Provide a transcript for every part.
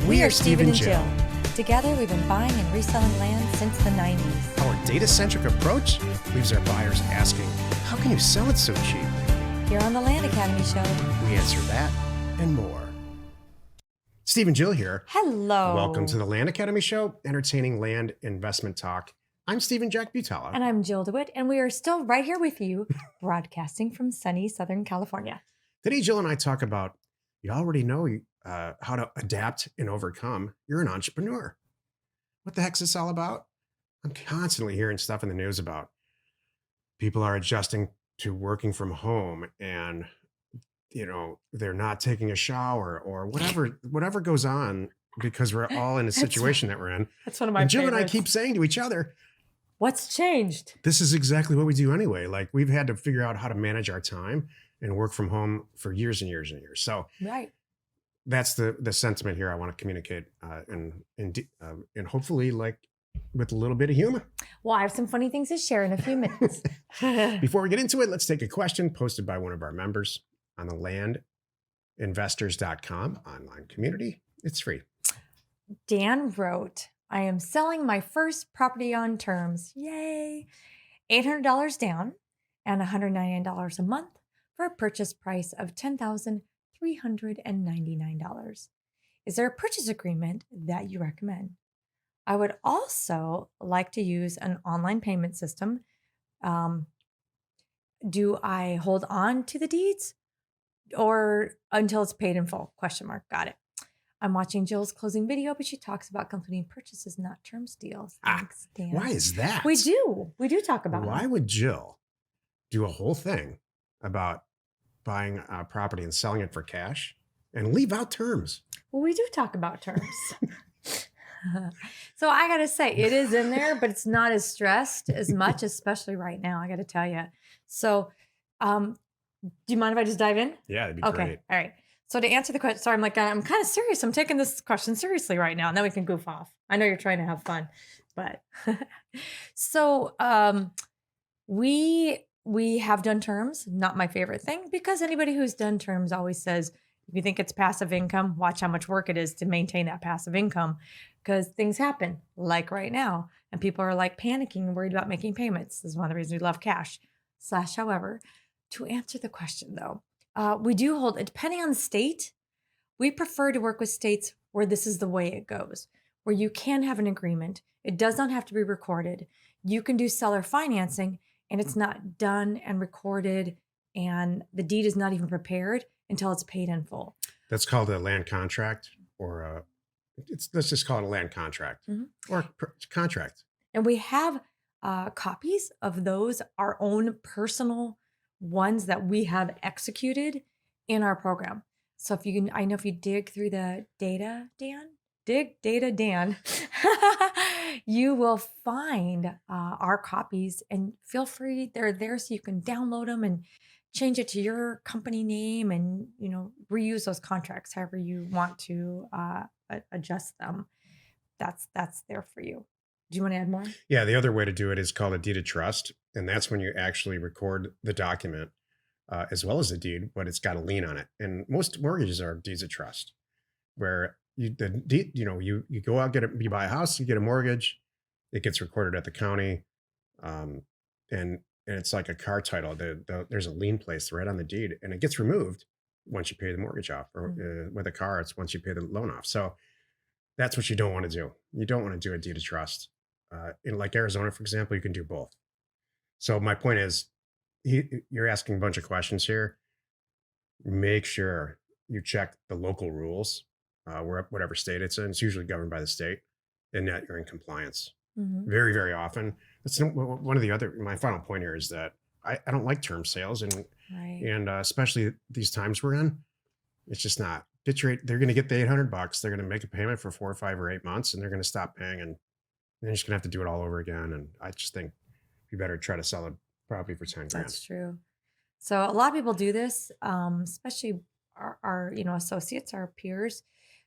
We are Steve and Jill. Together, we've been buying and reselling land since the 90s. Our data-centric approach leaves our buyers asking, how can you sell it so cheap? Here on the Land Academy Show. We answer that and more. Steve and Jill here. Hello. Welcome to the Land Academy Show, entertaining land investment talk. I'm Stephen Jack Butala. And I'm Jill DeWitt, and we are still right here with you, broadcasting from sunny Southern California. Today, Jill and I talk about, you already know how to adapt and overcome. You're an entrepreneur. What the heck's this all about? I'm constantly hearing stuff in the news about people are adjusting to working from home and, you know, they're not taking a shower or whatever goes on because we're all in a situation that we're in. That's one of my and Jill favorites. and I keep saying to each other, what's changed? this is exactly what we do anyway. Like we've had to figure out how to manage our time and work from home for years and years and years. So Right. that's the sentiment here I want to communicate and hopefully like with a little bit of humor. Well, I have some funny things to share in a few minutes. Before we get into it, let's take a question posted by one of our members on the landinvestors.com online community. It's free. Dan wrote, I am selling my first property on terms. Yay. $800 down and $199 a month for a purchase price of $10,399. Is there a purchase agreement that you recommend? I would also like to use an online payment system. Do I hold on to the deeds or until it's paid in full? Question mark. Got it. I'm watching Jill's closing video, but she talks about completing purchases, not terms deals. Thanks, Dan. Why is that? We do talk about Why it. would Jill do a whole thing about buying a property and selling it for cash and leave out terms? Well, we do talk about terms. So I got to say, it is in there, but it's not as stressed as much, especially right now. I got to tell you. So do you mind if I just dive in? Yeah, that'd be Okay. great. All right. So to answer the question, sorry, I'm kind of serious. I'm taking this question seriously right now, and then we can goof off. I know you're trying to have fun, but so we have done terms. Not my favorite thing, because anybody who's done terms always says, if you think it's passive income, watch how much work it is to maintain that passive income, because things happen like right now, and people are like panicking and worried about making payments. This is one of the reasons we love cash. However, to answer the question though, we do hold it depending on the state. We prefer to work with states where this is the way it goes, where you can have an agreement. It does not have to be recorded. You can do seller financing and it's not done and recorded, and the deed is not even prepared until it's paid in full. That's called a land contract, or let's just call it a land contract or contract. And we have copies of those, our own personal ones that we have executed in our program. So if you can, I know if you dig through the data, Dan, you will find our copies, and feel free. They're there so you can download them and change it to your company name, and reuse those contracts however you want to adjust them. That's there for you. Do you want to add more? Yeah, the other way to do it is called a deed of trust, and that's when you actually record the document as well as the deed, but it's got a lien on it. And most mortgages are deeds of trust, where you go out, you buy a house, you get a mortgage, it gets recorded at the county, and it's like a car title. There's a lien placed right on the deed, and it gets removed once you pay the mortgage off, or with a car, it's once you pay the loan off. So that's what you don't want to do. You don't want to do a deed of trust. In like Arizona, for example, you can do both. So my point is, you're asking a bunch of questions here. Make sure you check the local rules, whatever state it's in. It's usually governed by the state, and that you're in compliance. Very, very often. That's one of the other. My final point here is that I don't like term sales, and especially these times we're in, it's just not. They're going to get the $800. They're going to make a payment for 4 or 5 or 8 months, and they're going to stop paying, and they're just going to have to do it all over again. And I just think you better try to sell a property for 10 grand. That's true. So a lot of people do this, especially our associates, our peers,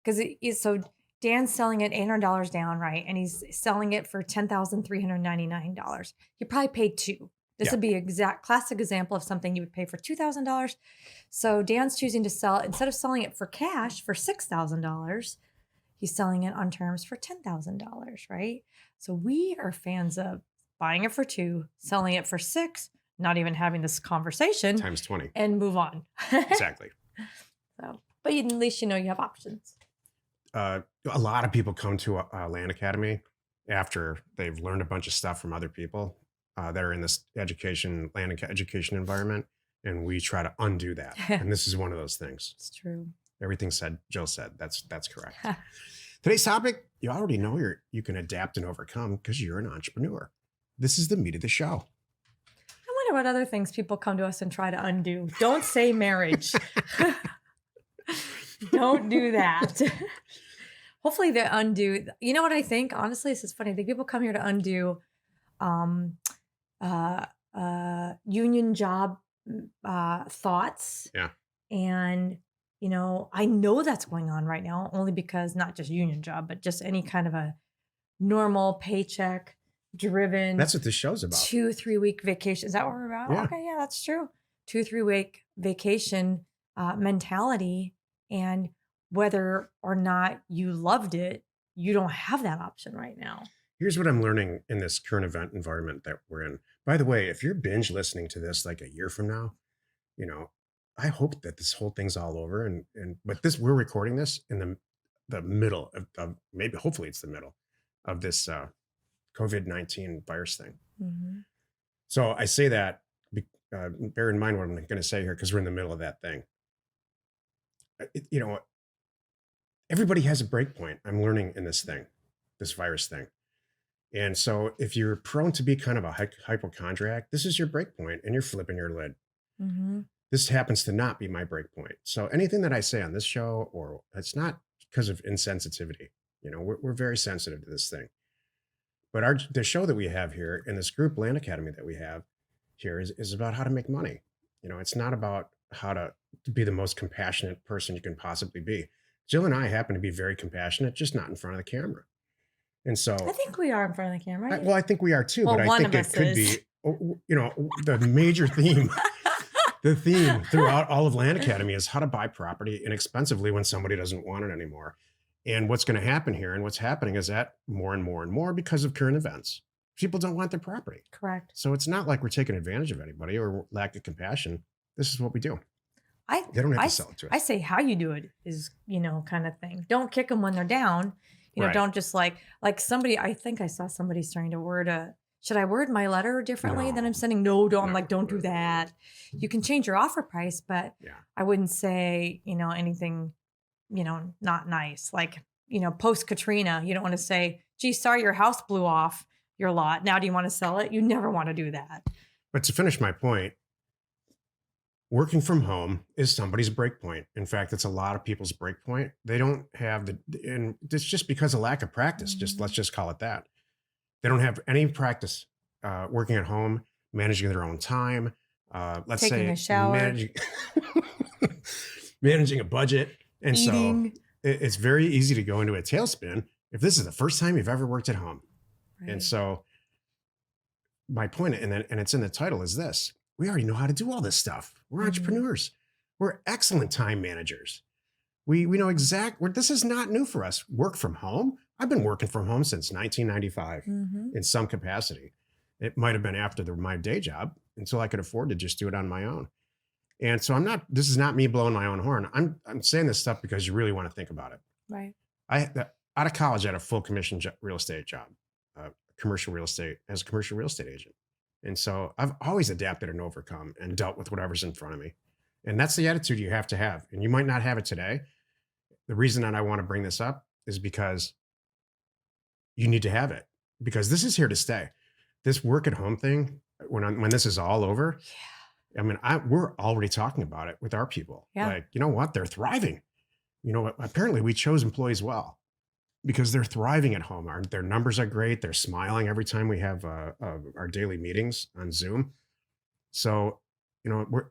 because so Dan's selling it $800 down, right? And he's selling it for $10,399. He probably paid $2,000. This would be exact classic example of something you would pay for $2,000. So Dan's choosing to sell, instead of selling it for cash for $6,000, he's selling it on terms for $10,000, right? So we are fans of buying it for 2, selling it for 6, not even having this conversation Times 20. and move on. Exactly. So, but at least you know you have options. A lot of people come to Land Academy after they've learned a bunch of stuff from other people that are in this education environment, and we try to undo that. And this is one of those things. It's true. Everything Jill said, that's correct. Today's topic, you already know you can adapt and overcome because you're an entrepreneur. This is the meat of the show. I wonder what other things people come to us and try to undo. Don't say marriage. Don't do that. Hopefully they undo. You know what I think? Honestly, this is funny. I think people come here to undo union job thoughts. Yeah. And, I know that's going on right now, only because not just union job, but just any kind of a normal paycheck driven. That's what this show's about. 2-3 week vacation. Is that what we're about? Yeah. Okay, yeah, that's true. 2-3 week vacation mentality. And whether or not you loved it, you don't have that option right now. Here's what I'm learning in this current event environment that we're in. By the way, if you're binge listening to this like a year from now, I hope that this whole thing's all over. But we're recording this in the middle of maybe, hopefully it's the middle of this COVID-19 virus thing. Mm-hmm. So I say that, bear in mind what I'm going to say here, because we're in the middle of that thing. Everybody has a break point. I'm learning in this virus thing. And so if you're prone to be kind of a hypochondriac, this is your break point and you're flipping your lid. Mm-hmm. This happens to not be my break point. So anything that I say on this show, or it's not because of insensitivity. We're very sensitive to this thing. But the show that we have here in this group, Land Academy, that we have here is about how to make money. It's not about how to be the most compassionate person you can possibly be. Jill and I happen to be very compassionate, just not in front of the camera. And so I think we are in front of the camera. Right? I think we are too, Well, but I one think of it us could is. be, the major theme. The theme throughout all of Land Academy is how to buy property inexpensively when somebody doesn't want it anymore. And what's going to happen here and what's happening is that more and more and more, because of current events, people don't want their property. Correct. So it's not like we're taking advantage of anybody or lack of compassion. This is what we do. They don't have to sell it to us. I say how you do it is, kind of thing. Don't kick them when they're down. Right. Don't just like somebody, I think I saw somebody starting to should I word my letter differently than I'm sending? No, don't. I'm like, don't do that. You can change your offer price, but I wouldn't say, anything, not nice. Like, post Katrina, you don't want to say, gee, sorry, your house blew off your lot. Now do you want to sell it? You never want to do that. But to finish my point, working from home is somebody's break point. In fact, it's a lot of people's break point. They don't have and it's just because of lack of practice. Mm-hmm. Let's just call it that. They don't have any practice working at home, managing their own time. Let's Taking say a shower, managing a budget. And eating. So it's very easy to go into a tailspin if this is the first time you've ever worked at home. Right. And so my point, and it's in the title, is this: we already know how to do all this stuff. We're entrepreneurs. We're excellent time managers. We know this is not new for us. Work from home. I've been working from home since 1995 in some capacity. It might have been after my day job until I could afford to just do it on my own. And so this is not me blowing my own horn. I'm saying this stuff because you really want to think about it. Right. Out of college, I had a full commission real estate job, commercial real estate, as a commercial real estate agent. And so I've always adapted and overcome and dealt with whatever's in front of me. And that's the attitude you have to have. And you might not have it today. The reason that I want to bring this up is because you need to have it, because this is here to stay. This work at home thing, when this is all over, I mean, we're already talking about it with our people. Yeah. Like, you know what? They're thriving. Apparently we chose employees well because they're thriving at home. Their numbers are great. They're smiling every time we have our daily meetings on Zoom. So, we're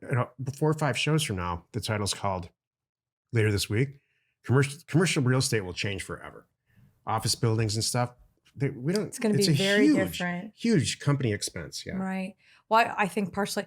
4 or 5 shows from now. The title's called, later this week, commercial real estate will change forever. Office buildings and stuff. It's going to be very different. Huge company expense. Yeah. Right. Well, I think partially,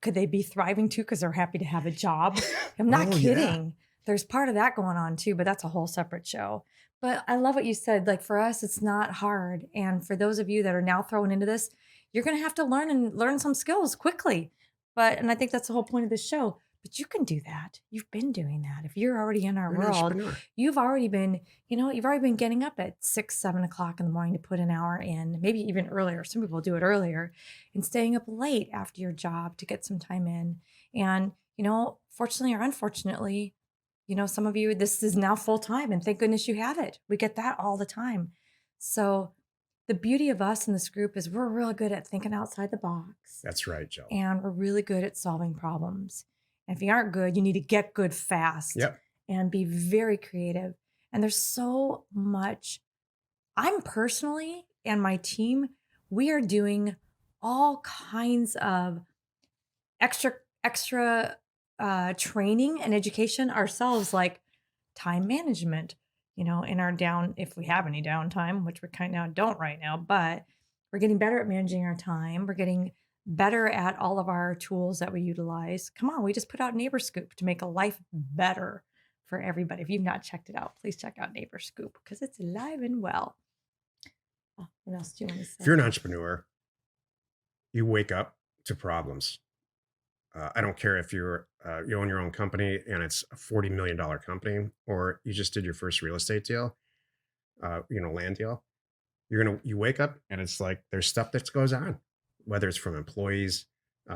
could they be thriving too because they're happy to have a job? I'm not kidding. there's part of that going on too, but that's a whole separate show. But I love what you said. Like for us, it's not hard. And for those of you that are now thrown into this, you're going to have to learn some skills quickly. And I think that's the whole point of this show. But you can do that. You've been doing that. If you're already in our You're an world, entrepreneur. you've already been, you've already been getting up at 6, 7 o'clock in the morning to put an hour in, maybe even earlier. Some people do it earlier and staying up late after your job to get some time in. And, fortunately or unfortunately, some of you, this is now full time, and thank goodness you have it. We get that all the time. So, the beauty of us in this group is we're really good at thinking outside the box That's right, Joe. and we're really good at solving problems. And if you aren't good, you need to get good fast Yep. and be very creative. And there's so much. I'm personally and my team, we are doing all kinds of extra training and education ourselves, like time management, in our down, if we have any downtime, which we kind of don't right now, but we're getting better at managing our time. We're getting better at all of our tools that we utilize. Come on, we just put out Neighbor Scoop to make a life better for everybody. If you've not checked it out, please check out Neighbor Scoop because it's alive and well. Oh, what else do you want to say? If you're an entrepreneur, you wake up to problems. I don't care if you own your own company and it's a $40 million company, or you just did your first real estate deal, land deal. You wake up and it's like there's stuff that goes on, whether it's from employees,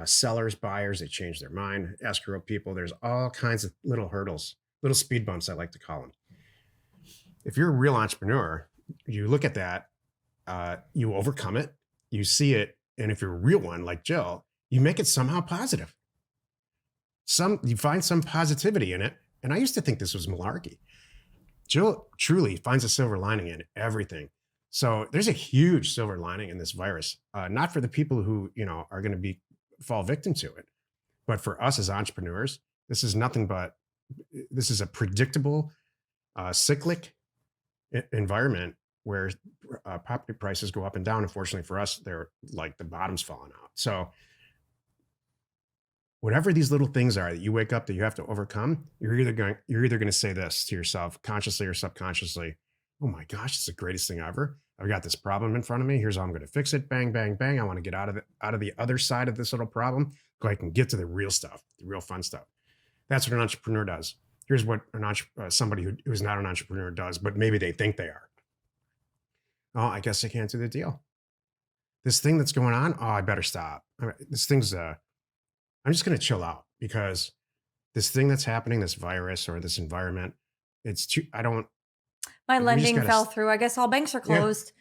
sellers, buyers. They change their mind. Escrow people. There's all kinds of little hurdles, little speed bumps, I like to call them. If you're a real entrepreneur, you look at that, you overcome it, you see it, and if you're a real one like Jill, you make it somehow positive. You find some positivity in it. And I used to think this was malarkey. Jill truly finds a silver lining in everything. So there's a huge silver lining in this virus, not for the people who, are going to fall victim to it, but for us as entrepreneurs, this is a predictable, cyclic environment where property prices go up and down. Unfortunately for us, they're like the bottom's falling out. So whatever these little things are that you wake up that you have to overcome, you're either going to say this to yourself consciously or subconsciously. Oh my gosh, it's the greatest thing ever. I've got this problem in front of me. Here's how I'm going to fix it. Bang, bang, bang. I want to get out of the other side of this little problem so I can get to the real stuff, the real fun stuff. That's what an entrepreneur does. Here's what somebody who's not an entrepreneur does, but maybe they think they are. Oh, I guess I can't do the deal. This thing that's going on, oh, I better stop. I'm just going to chill out because this thing that's happening, this virus or this environment, My we just lending gotta, fell through. I guess all banks are yeah, closed.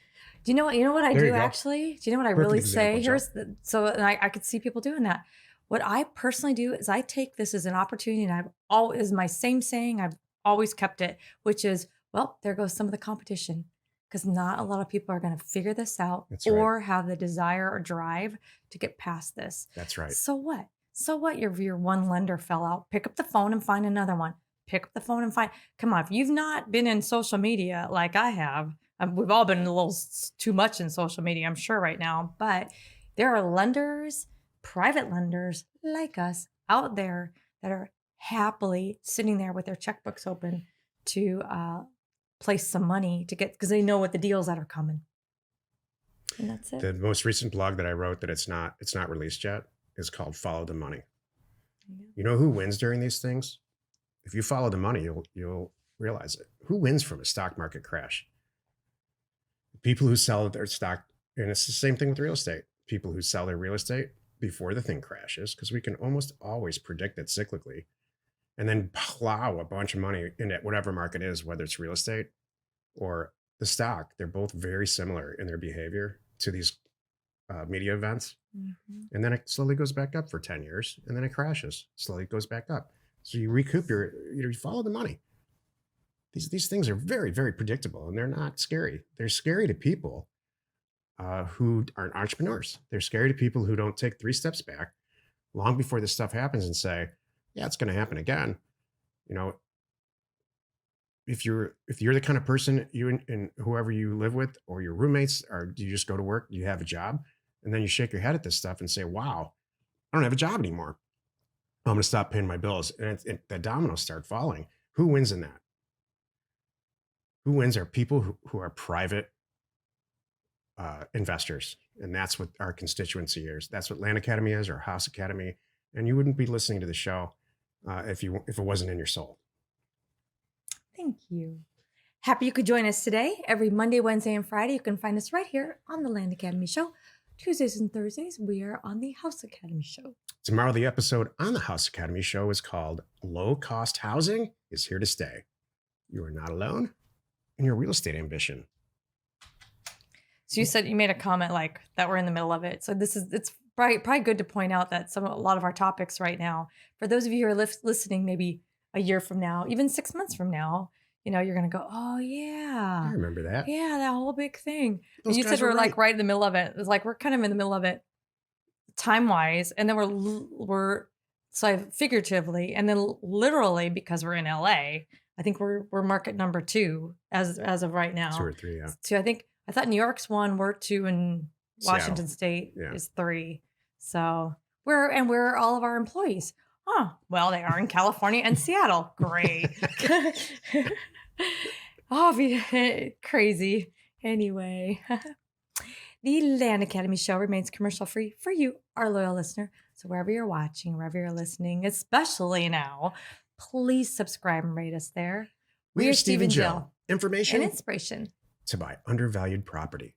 Do you know what? You know what I there do you go. actually? Do you know what I Perfect really example, say? Joe. And I could see people doing that. What I personally do is I take this as an opportunity, and I've always my same saying. I've always kept it, which is, well, there goes some of the competition, because not a lot of people are going to figure this out That's right. or have the desire or drive to get past this. That's right. So what? So what? Your one lender fell out. Pick up the phone and find another one. Pick up the phone and find. Come on, if you've not been in social media like I have, we've all been a little too much in social media, I'm sure, right now. But there are lenders, private lenders like us out there that are happily sitting there with their checkbooks open to place some money to get, because they know what the deals that are coming. And that's it. The most recent blog that I wrote that it's not released yet is called Follow the Money. Yeah. You know who wins during these things? If you follow the money, you'll realize it. Who wins from a stock market crash? People who sell their stock, and it's the same thing with real estate. People who sell their real estate before the thing crashes, because we can almost always predict it cyclically, and then plow a bunch of money in it, whatever market is, whether it's real estate or the stock. They're both very similar in their behavior to these media events. Mm-hmm. And then it slowly goes back up for 10 years, and then it crashes, slowly goes back up. So you recoup you follow the money. These things are very, very predictable, and they're not scary. They're scary to people who aren't entrepreneurs. They're scary to people who don't take 3 steps back long before this stuff happens and say, yeah, it's going to happen again. If you're the kind of person, you and whoever you live with or your roommates, or do you just go to work, you have a job, and then you shake your head at this stuff and say, wow, I don't have a job anymore. I'm going to stop paying my bills. And the dominoes start falling. Who wins in that? Who wins are people who are private investors. And that's what our constituency is. That's what Land Academy is, or House Academy. And you wouldn't be listening to the show if it wasn't in your soul. Thank you. Happy you could join us today. Every Monday, Wednesday, and Friday, you can find us right here on the Land Academy Show. Tuesdays and Thursdays, we are on the House Academy Show. Tomorrow, the episode on the House Academy Show is called Low Cost Housing is Here to Stay. You are not alone in your real estate ambition. So you said you made a comment like that we're in the middle of it. So it's probably good to point out that a lot of our topics right now, for those of you who are listening, maybe a year from now, even 6 months from now, you're going to go, oh yeah. I remember that. Yeah, that whole big thing. Those And you guys said were we're like right in the middle of it. It's like we're kind of in the middle of it time-wise. And then we're so figuratively and then literally, because we're in LA, I think we're market number 2 as of right now. 2 or 3, yeah. So I thought New York's 1, we're 2, and Washington State is 3. So we're all of our employees. Huh. Well, they are in California and Seattle. Great. Crazy. Anyway, the Land Academy Show remains commercial free for you, our loyal listener. So wherever you're watching, wherever you're listening, especially now, please subscribe and rate us there. We are Steve and Jill. Information and inspiration to buy undervalued property.